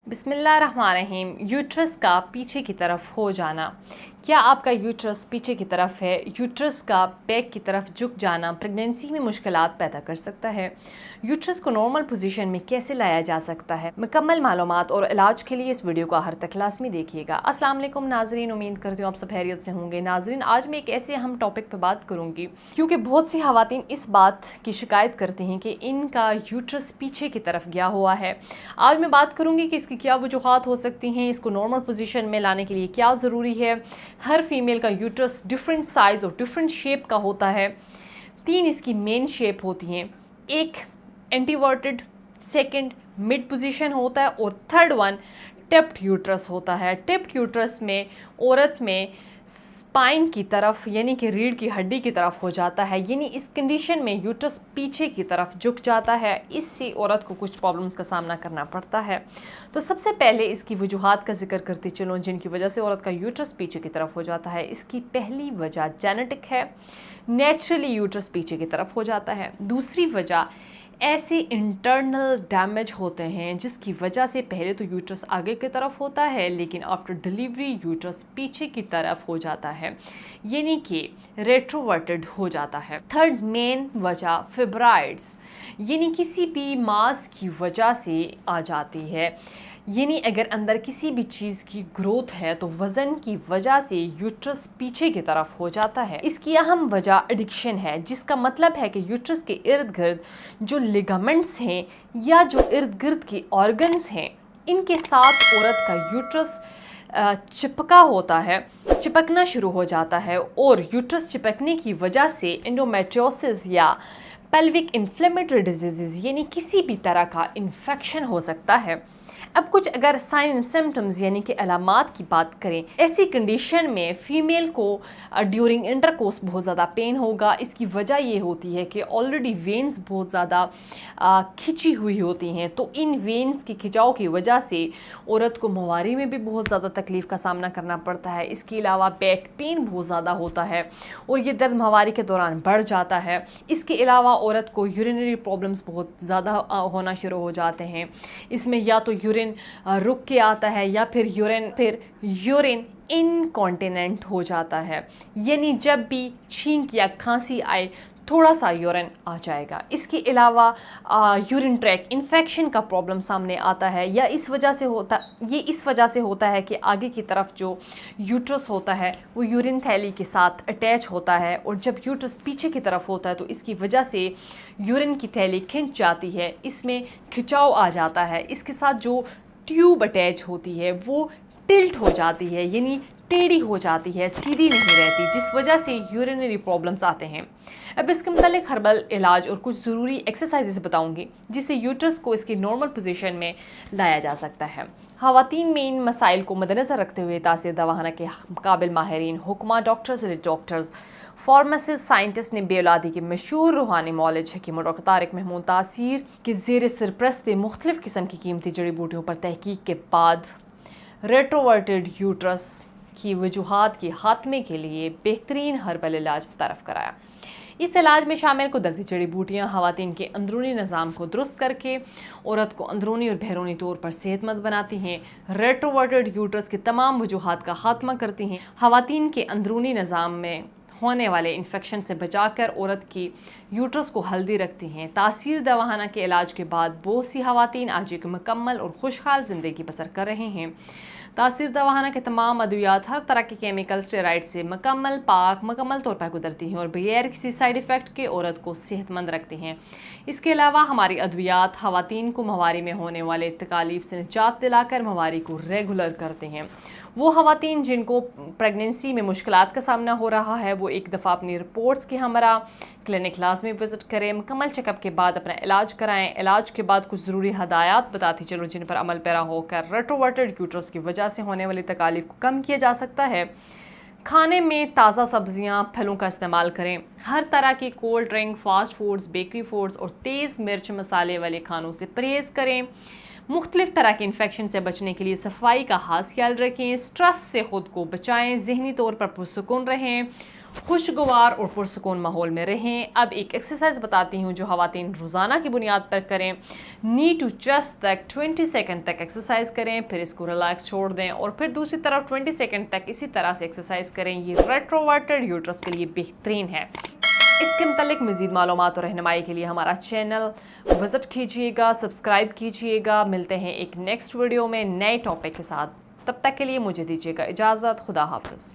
बिस्मिल्लाहिर्रहमानिर्रहीम। यूट्रस का पीछे की तरफ हो जाना। क्या आपका यूट्रस पीछे की तरफ है? यूट्रस का बैक की तरफ झुक जाना प्रेगनेंसी में मुश्किलात पैदा कर सकता है। यूट्रस को नॉर्मल पोजीशन में कैसे लाया जा सकता है? मुकम्मल मालूमात और इलाज के लिए इस वीडियो को आखिर तक लाजमी देखिएगा। अस्सलाम वालेकुम नाजरीन, उम्मीद करती हूँ आप सब खैरियत से होंगे। नाजरीन, आज मैं एक ऐसे अहम टॉपिक पर बात करूँगी क्योंकि बहुत सी ख़वातीन इस बात की शिकायत करती हैं कि इनका यूट्रस पीछे की तरफ गया हुआ है। आज मैं बात करूँगी कि इसकी क्या वजूहात हो सकती हैं, इसको नॉर्मल पोजीशन में लाने के लिए क्या ज़रूरी है। हर फीमेल का यूट्रस डिफरेंट साइज़ और डिफरेंट शेप का होता है। 3 इसकी मेन शेप होती हैं, एक एंटीवर्टेड, सेकंड मिड पोजीशन होता है और थर्ड वन टिप्ड यूट्रस होता है। टिप्ड यूट्रस में औरत में स्पाइन की तरफ यानी कि रीढ़ की हड्डी की तरफ हो जाता है, यानी इस कंडीशन में यूट्रस पीछे की तरफ झुक जाता है। इससे औरत को कुछ प्रॉब्लम्स का सामना करना पड़ता है। तो सबसे पहले इसकी वजूहात का जिक्र करती चलूँ जिनकी वजह से औरत का यूट्रस पीछे की तरफ हो जाता है। इसकी पहली वजह जेनेटिक है, नेचुरली यूट्रस पीछे की तरफ हो जाता है। दूसरी वजह ऐसे इंटरनल डैमेज होते हैं जिसकी वजह से पहले तो यूट्रस आगे की तरफ होता है लेकिन आफ्टर डिलीवरी यूट्रस पीछे की तरफ हो जाता है, यानी कि रेट्रोवर्टेड हो जाता है। थर्ड मेन वजह फिब्राइड्स यानी किसी भी मास की वजह से आ जाती है, यानी अगर अंदर किसी भी चीज़ की ग्रोथ है तो वज़न की वजह से यूट्रस पीछे की तरफ हो जाता है। इसकी अहम वजह एडिक्शन है, जिसका मतलब है कि यूट्रस के इर्द गिर्द जो लिगामेंट्स हैं या जो इर्द गिर्द के ऑर्गन्स हैं, इनके साथ औरत का यूट्रस चिपका होता है, चिपकना शुरू हो जाता है और यूट्रस चिपकने की वजह से एंडोमेट्रियोसिस या पेल्विक इन्फ्लेमेटरी डिजीज़ यानी किसी भी तरह का इन्फेक्शन हो सकता है। अब कुछ अगर साइन एंड सिम्टम्स यानी कि अलामात की बात करें, ऐसी कंडीशन में फ़ीमेल को ड्यूरिंग इंटरकोर्स बहुत ज़्यादा पेन होगा। इसकी वजह ये होती है कि ऑलरेडी वेन्स बहुत ज़्यादा खिंची हुई होती हैं, तो इन वेन्स की खिंचाव की वजह से औरत को मुहावरे में भी बहुत ज़्यादा तकलीफ़ का सामना करना पड़ता है। इसके अलावा बैक पेन बहुत ज़्यादा होता है और ये दर्द मुहावरे के दौरान बढ़ जाता है। इसके अलावा औरत को यूरिनरी प्रॉब्लम्स बहुत ज़्यादा होना शुरू हो जाते हैं। इसमें या तो यूरिन रुक के आता है या फिर यूरिन इनकॉन्टिनेंट हो जाता है, यानी जब भी छींक या खांसी आए थोड़ा सा यूरिन आ जाएगा। इसके अलावा यूरिन ट्रैक इन्फेक्शन का प्रॉब्लम सामने आता है, या इस वजह से होता है कि आगे की तरफ जो यूट्रस होता है वो यूरिन थैली के साथ अटैच होता है और जब यूट्रस पीछे की तरफ होता है तो इसकी वजह से यूरिन की थैली खिंच जाती है, इसमें खिंचाव आ जाता है। इसके साथ जो ट्यूब अटैच होती है वो टिल्ट हो जाती है, यानी टेढ़ी हो जाती है, सीधी नहीं रहती, जिस वजह से यूरिनरी प्रॉब्लम्स आते हैं। अब इसके मुतालिक हर्बल इलाज और कुछ ज़रूरी एक्सरसाइजेस बताऊंगी जिससे यूट्रस को इसकी नॉर्मल पोजीशन में लाया जा सकता है। ख़वातीन में इन मसाइल को मद्देनज़र रखते हुए तासीर दवाखाना के काबिल माहिरीन, हुक्मा, डॉक्टर्स, फार्मासिस्ट, साइंटिस्ट ने बेऔलादी के मशहूर रूहानी मौलज हकीम डॉक्टर तारिक महमूद तासीर के ज़ेर सरप्रस्त मुख्तलिफ़ किस्म की कीमती जड़ी बूटियों पर तहकीक के बाद रेट्रोवर्टेड यूट्रस की वजूहात के खात्मे के लिए बेहतरीन हर्बल इलाज मुतारफ़ कराया। इस इलाज में शामिल कुदरती जड़ी बूटियाँ ख़वातीन के अंदरूनी निज़ाम को दुरुस्त करके औरत को अंदरूनी और बहरूनी तौर पर सेहतमंद बनाती हैं, रेट्रोवर्टेड यूट्रस की तमाम वजूहात का खात्मा करती हैं, ख़वातीन के अंदरूनी निज़ाम में होने वाले इन्फेक्शन से बचाकर औरत की यूट्रस को हेल्दी रखती हैं। तासीर दवाखाना के इलाज के बाद बहुत सी ख़वातीन आज एक मुकम्मल और खुशहाल ज़िंदगी बसर कर रहे हैं। तासीर दवाखाना के तमाम अद्वियात हर तरह के केमिकल स्टेरॉइड से मुकम्मल तौर पर गुजरती हैं और बगैर किसी साइड इफ़ेक्ट के औरत को सेहतमंद रखती हैं। इसके अलावा हमारी अद्वियात ख़वातीन को मुहावरे में होने वाले तकालीफ से निजात दिलाकर मुहावरे को रेगुलर करते हैं। वो ख़वातीन जिनको प्रेगनेंसी में मुश्किलात का सामना हो रहा है वो एक दफ़ा अपनी रिपोर्ट्स के हमरा क्लिनिक लाजमी विज़िट करें, मुकम्मल चेकअप के बाद अपना इलाज कराएं। इलाज के बाद कुछ ज़रूरी हदायत बताती चलो जिन पर अमल पैरा होकर रेट्रोवर्टेड यूट्रस की वजह से होने वाली तकालीफ को कम किया जा सकता है। खाने में ताज़ा सब्जियां, फलों का इस्तेमाल करें। हर तरह की cold drink, fast foods, bakery foods और तेज़ मिर्च मसाले वाले खानों से परहेज़ करें। मुख्तलिफ तरह के इन्फेक्शन से बचने के लिए सफाई का खास ख्याल रखें। स्ट्रेस से ख़ुद को बचाएं, ज़हनी तौर पर पुरसुकून रहें خوشگوار اور پرسکون ماحول میں رہیں۔ اب ایک ایکسرسائز بتاتی ہوں جو خواتین روزانہ کی بنیاد پر کریں۔ نی ٹو چیسٹ تک 20 سیکنڈ تک ایکسرسائز کریں، پھر اس کو ریلیکس چھوڑ دیں اور پھر دوسری طرف 20 سیکنڈ تک اسی طرح سے ایکسرسائز کریں۔ یہ ریٹروورٹڈ یوٹرس کے لیے بہترین ہے۔ اس کے متعلق مزید معلومات اور رہنمائی کے لیے ہمارا چینل وزٹ کیجیے گا، سبسکرائب کیجیے گا۔ ملتے ہیں ایک نیکسٹ ویڈیو میں نئے ٹاپک کے ساتھ، تب تک کے لیے مجھے دیجیے گا اجازت۔ خدا حافظ۔